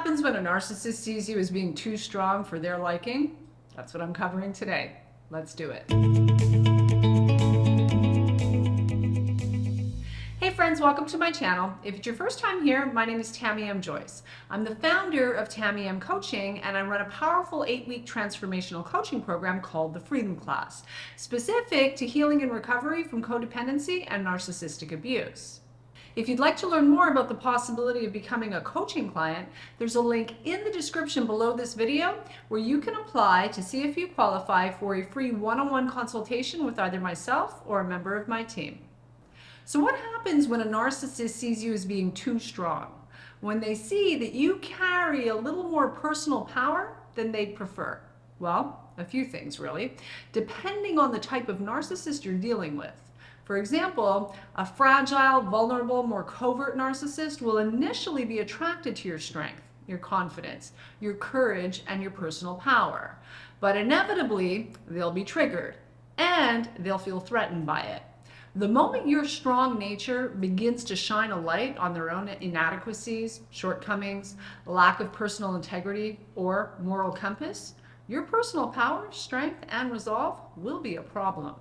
happens when a narcissist sees you as being too strong for their liking? That's what I'm covering today. Let's do it. Hey friends, welcome to my channel. If it's your first time here, my name is Tamie M. Joyce. I'm the founder of Tamie M Coaching, and I run a powerful 8-week transformational coaching program called the Freedom Class, specific to healing and recovery from codependency and narcissistic abuse. If you'd like to learn more about the possibility of becoming a coaching client, there's a link in the description below this video where you can apply to see if you qualify for a free one-on-one consultation with either myself or a member of my team. So what happens when a narcissist sees you as being too strong? When they see that you carry a little more personal power than they'd prefer? Well, a few things really, depending on the type of narcissist you're dealing with. For example, a fragile, vulnerable, more covert narcissist will initially be attracted to your strength, your confidence, your courage, and your personal power. But inevitably, they'll be triggered and they'll feel threatened by it. The moment your strong nature begins to shine a light on their own inadequacies, shortcomings, lack of personal integrity, or moral compass, your personal power, strength, and resolve will be a problem.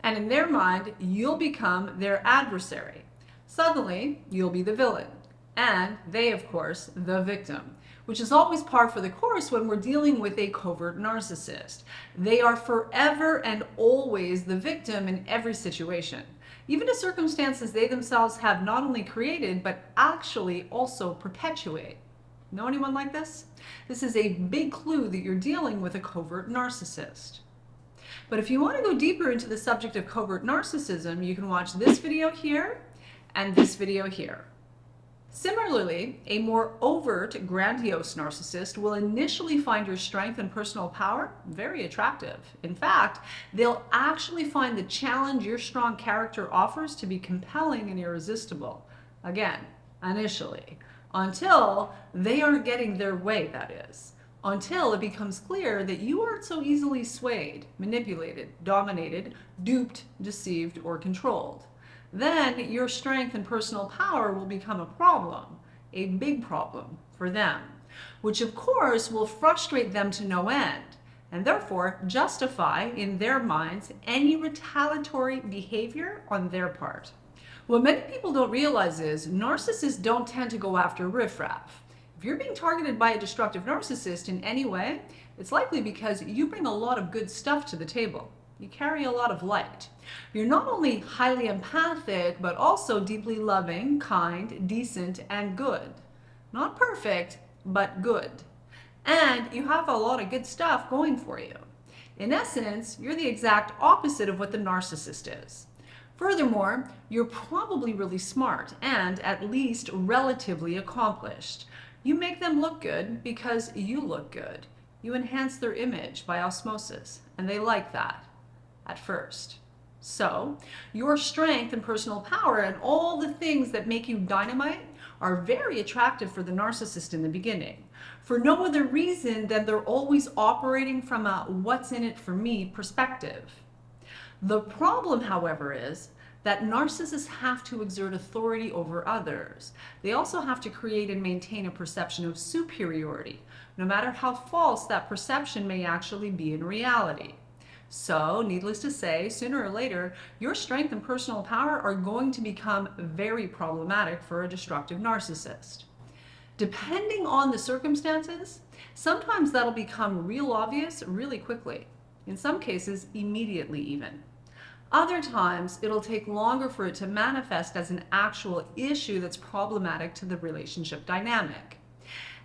And in their mind, you'll become their adversary. Suddenly, you'll be the villain. And they, of course, the victim, which is always par for the course when we're dealing with a covert narcissist. They are forever and always the victim in every situation, even to circumstances they themselves have not only created, but actually also perpetuate. Know anyone like this? This is a big clue that you're dealing with a covert narcissist. But if you want to go deeper into the subject of covert narcissism, you can watch this video here and this video here. Similarly, a more overt, grandiose narcissist will initially find your strength and personal power very attractive. In fact, they'll actually find the challenge your strong character offers to be compelling and irresistible. Again, initially, until they aren't getting their way, that is. Until it becomes clear that you aren't so easily swayed, manipulated, dominated, duped, deceived, or controlled. Then your strength and personal power will become a problem, a big problem for them, which of course will frustrate them to no end, and therefore justify in their minds any retaliatory behavior on their part. What many people don't realize is narcissists don't tend to go after riffraff. If you're being targeted by a destructive narcissist in any way, it's likely because you bring a lot of good stuff to the table. You carry a lot of light. You're not only highly empathic, but also deeply loving, kind, decent, and good. Not perfect, but good. And you have a lot of good stuff going for you. In essence, you're the exact opposite of what the narcissist is. Furthermore, you're probably really smart and at least relatively accomplished. You make them look good because you look good. You enhance their image by osmosis, and they like that at first. So, your strength and personal power and all the things that make you dynamite are very attractive for the narcissist in the beginning, for no other reason than they're always operating from a what's in it for me perspective. The problem, however, is that narcissists have to exert authority over others. They also have to create and maintain a perception of superiority, no matter how false that perception may actually be in reality. So, needless to say, sooner or later, your strength and personal power are going to become very problematic for a destructive narcissist. Depending on the circumstances, sometimes that'll become real obvious really quickly. In some cases, immediately even. Other times, it'll take longer for it to manifest as an actual issue that's problematic to the relationship dynamic.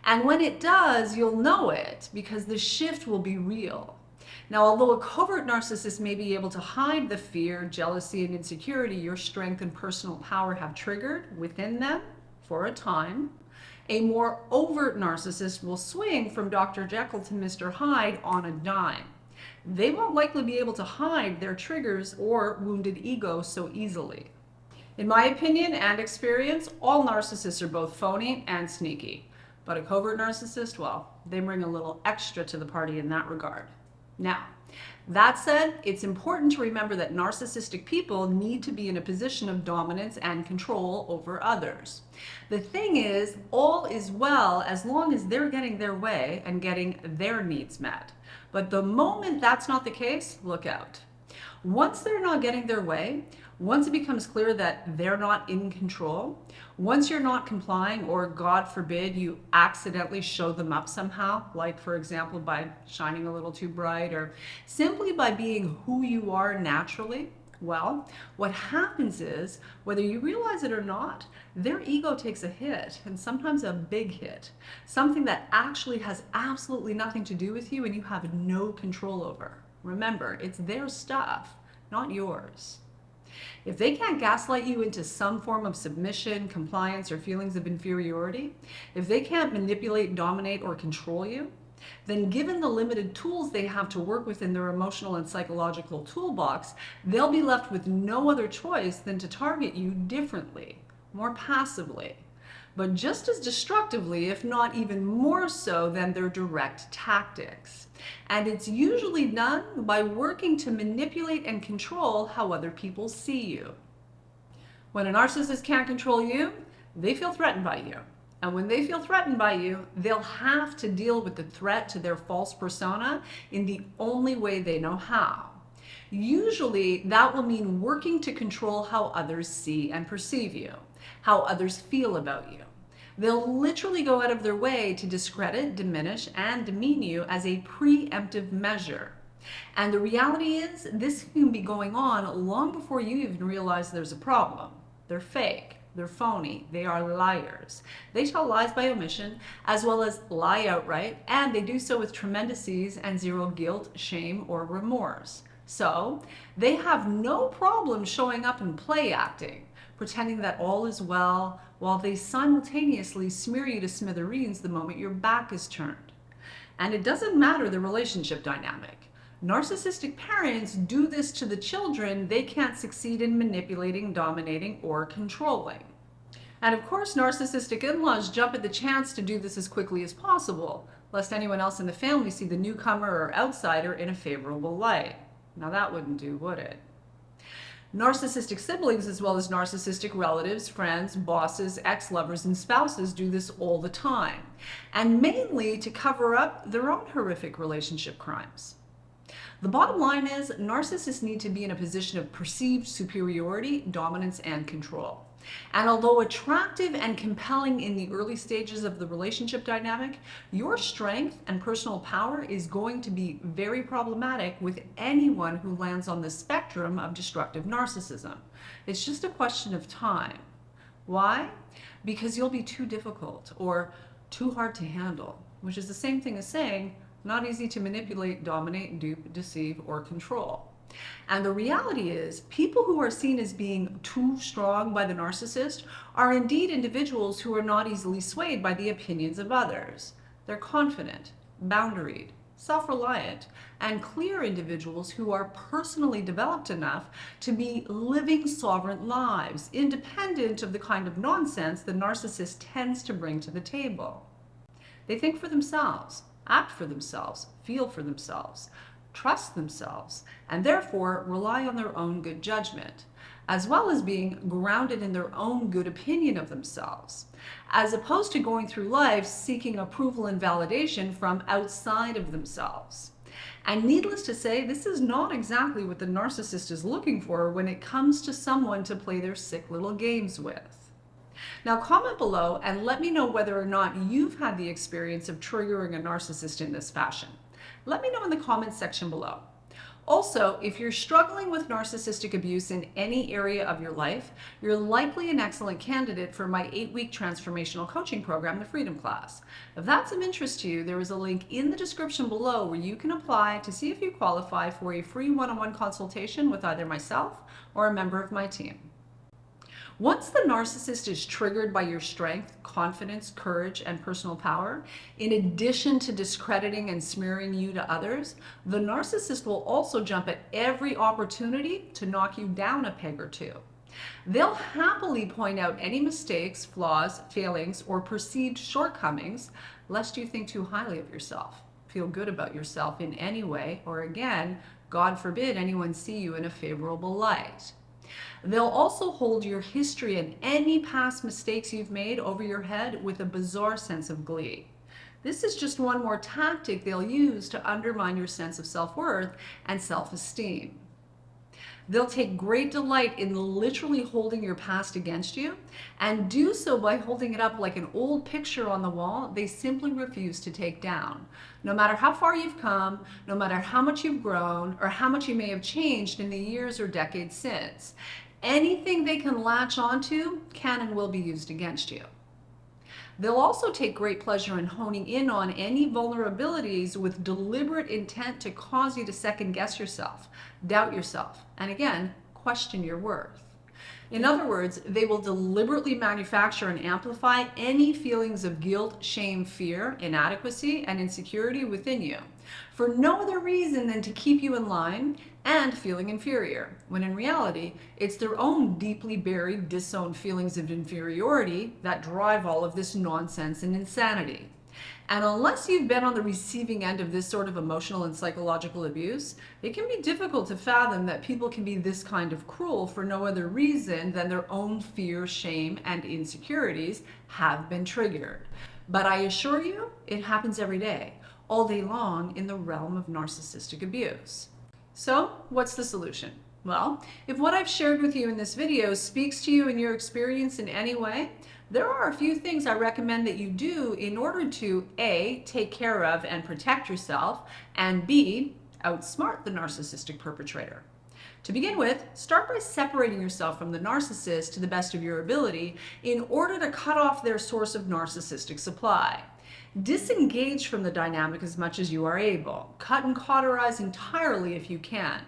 And when it does, you'll know it because the shift will be real. Now, although a covert narcissist may be able to hide the fear, jealousy, and insecurity your strength and personal power have triggered within them for a time, a more overt narcissist will swing from Dr. Jekyll to Mr. Hyde on a dime. They won't likely be able to hide their triggers or wounded ego so easily. In my opinion and experience, all narcissists are both phony and sneaky. But a covert narcissist, well, they bring a little extra to the party in that regard. Now, that said, it's important to remember that narcissistic people need to be in a position of dominance and control over others. The thing is, all is well as long as they're getting their way and getting their needs met. But the moment that's not the case, look out. Once they're not getting their way, once it becomes clear that they're not in control, once you're not complying, or God forbid you accidentally show them up somehow, like for example by shining a little too bright or simply by being who you are naturally, well, what happens is, whether you realize it or not, their ego takes a hit, and sometimes a big hit, something that actually has absolutely nothing to do with you and you have no control over. Remember, it's their stuff, not yours. If they can't gaslight you into some form of submission, compliance, or feelings of inferiority, if they can't manipulate, dominate, or control you, then given the limited tools they have to work with in their emotional and psychological toolbox, they'll be left with no other choice than to target you differently, more passively, but just as destructively, if not even more so than their direct tactics. And it's usually done by working to manipulate and control how other people see you. When a narcissist can't control you, they feel threatened by you. And when they feel threatened by you, they'll have to deal with the threat to their false persona in the only way they know how. Usually, that will mean working to control how others see and perceive you, how others feel about you. They'll literally go out of their way to discredit, diminish, and demean you as a preemptive measure. And the reality is, this can be going on long before you even realize there's a problem. They're fake. They're phony. They are liars. They tell lies by omission, as well as lie outright, and they do so with tremendous ease and zero guilt, shame, or remorse. So, they have no problem showing up and play acting, pretending that all is well, while they simultaneously smear you to smithereens the moment your back is turned. And it doesn't matter the relationship dynamic. Narcissistic parents do this to the children they can't succeed in manipulating, dominating, or controlling. And of course, narcissistic in-laws jump at the chance to do this as quickly as possible, lest anyone else in the family see the newcomer or outsider in a favorable light. Now that wouldn't do, would it? Narcissistic siblings, as well as narcissistic relatives, friends, bosses, ex-lovers, and spouses do this all the time, and mainly to cover up their own horrific relationship crimes. The bottom line is, narcissists need to be in a position of perceived superiority, dominance, and control. And although attractive and compelling in the early stages of the relationship dynamic, your strength and personal power is going to be very problematic with anyone who lands on the spectrum of destructive narcissism. It's just a question of time. Why? Because you'll be too difficult or too hard to handle, which is the same thing as saying not easy to manipulate, dominate, dupe, deceive, or control. And the reality is, people who are seen as being too strong by the narcissist are indeed individuals who are not easily swayed by the opinions of others. They're confident, boundaried, self-reliant, and clear individuals who are personally developed enough to be living sovereign lives, independent of the kind of nonsense the narcissist tends to bring to the table. They think for themselves, act for themselves, feel for themselves, trust themselves, and therefore rely on their own good judgment, as well as being grounded in their own good opinion of themselves, as opposed to going through life seeking approval and validation from outside of themselves. And needless to say, this is not exactly what the narcissist is looking for when it comes to someone to play their sick little games with. Now comment below and let me know whether or not you've had the experience of triggering a narcissist in this fashion. Let me know in the comments section below. Also, if you're struggling with narcissistic abuse in any area of your life, you're likely an excellent candidate for my 8-week transformational coaching program, the Freedom Class. If that's of interest to you, there is a link in the description below where you can apply to see if you qualify for a free one-on-one consultation with either myself or a member of my team. Once the narcissist is triggered by your strength, confidence, courage, and personal power, in addition to discrediting and smearing you to others, the narcissist will also jump at every opportunity to knock you down a peg or two. They'll happily point out any mistakes, flaws, failings, or perceived shortcomings, lest you think too highly of yourself. feel good about yourself in any way, or again, God forbid anyone see you in a favorable light. They'll also hold your history and any past mistakes you've made over your head with a bizarre sense of glee. This is just one more tactic they'll use to undermine your sense of self-worth and self-esteem. They'll take great delight in literally holding your past against you, and do so by holding it up like an old picture on the wall they simply refuse to take down. No matter how far you've come, no matter how much you've grown, or how much you may have changed in the years or decades since, anything they can latch onto can and will be used against you. They'll also take great pleasure in honing in on any vulnerabilities with deliberate intent to cause you to second guess yourself, doubt yourself, and again, question your worth. In other words, they will deliberately manufacture and amplify any feelings of guilt, shame, fear, inadequacy, and insecurity within you, for no other reason than to keep you in line and feeling inferior, when in reality, it's their own deeply buried, disowned feelings of inferiority that drive all of this nonsense and insanity. And unless you've been on the receiving end of this sort of emotional and psychological abuse, it can be difficult to fathom that people can be this kind of cruel for no other reason than their own fear, shame, and insecurities have been triggered. But I assure you, it happens every day, all day long in the realm of narcissistic abuse. So, what's the solution? Well, if what I've shared with you in this video speaks to you in your experience in any way, there are a few things I recommend that you do in order to A, take care of and protect yourself, and B, outsmart the narcissistic perpetrator. To begin with, start by separating yourself from the narcissist to the best of your ability in order to cut off their source of narcissistic supply. Disengage from the dynamic as much as you are able. Cut and cauterize entirely if you can.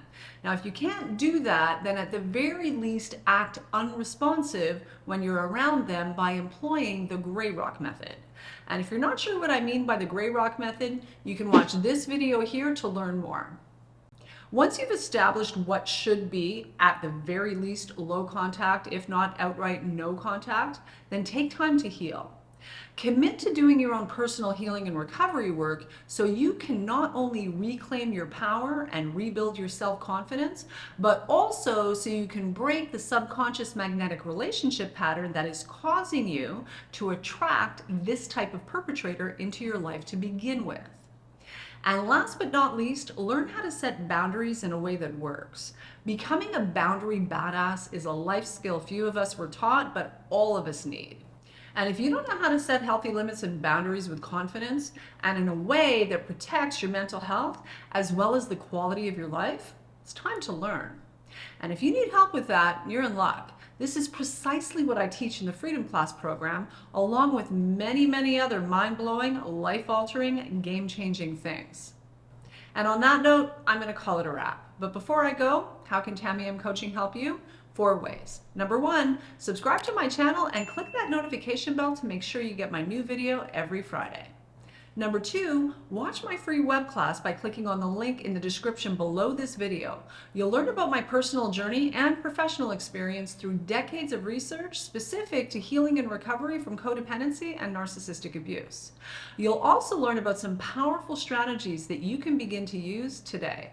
Now, if you can't do that, then at the very least act unresponsive when you're around them by employing the gray rock method. And if you're not sure what I mean by the gray rock method, you can watch this video here to learn more. Once you've established what should be, at the very least, low contact, if not outright no contact, then take time to heal. Commit to doing your own personal healing and recovery work so you can not only reclaim your power and rebuild your self-confidence, but also so you can break the subconscious magnetic relationship pattern that is causing you to attract this type of perpetrator into your life to begin with. And last but not least, learn how to set boundaries in a way that works. Becoming a boundary badass is a life skill few of us were taught, but all of us need. And if you don't know how to set healthy limits and boundaries with confidence and in a way that protects your mental health as well as the quality of your life, it's time to learn. And if you need help with that, you're in luck. This is precisely what I teach in the Freedom Class program, along with many, many other mind-blowing, life-altering, game-changing things. And on that note, I'm going to call it a wrap. But before I go, how can Tamie M Coaching help you? 4 ways. Number 1, subscribe to my channel and click that notification bell to make sure you get my new video every Friday. Number 2, watch my free web class by clicking on the link in the description below this video. You'll learn about my personal journey and professional experience through decades of research specific to healing and recovery from codependency and narcissistic abuse. You'll also learn about some powerful strategies that you can begin to use today.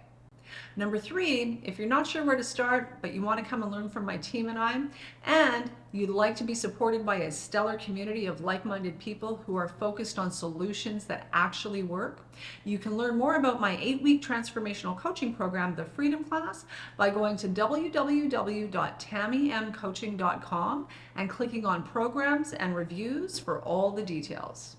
Number 3, if you're not sure where to start, but you want to come and learn from my team and you'd like to be supported by a stellar community of like-minded people who are focused on solutions that actually work, you can learn more about my 8-week transformational coaching program, the Freedom Class, by going to www.tamiemcoaching.com and clicking on programs and reviews for all the details.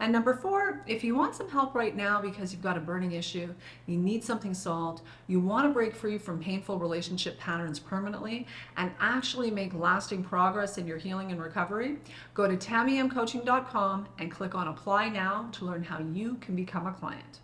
And number 4, if you want some help right now because you've got a burning issue, you need something solved, you want to break free from painful relationship patterns permanently and actually make lasting progress in your healing and recovery, go to tamiemcoaching.com and click on Apply Now to learn how you can become a client.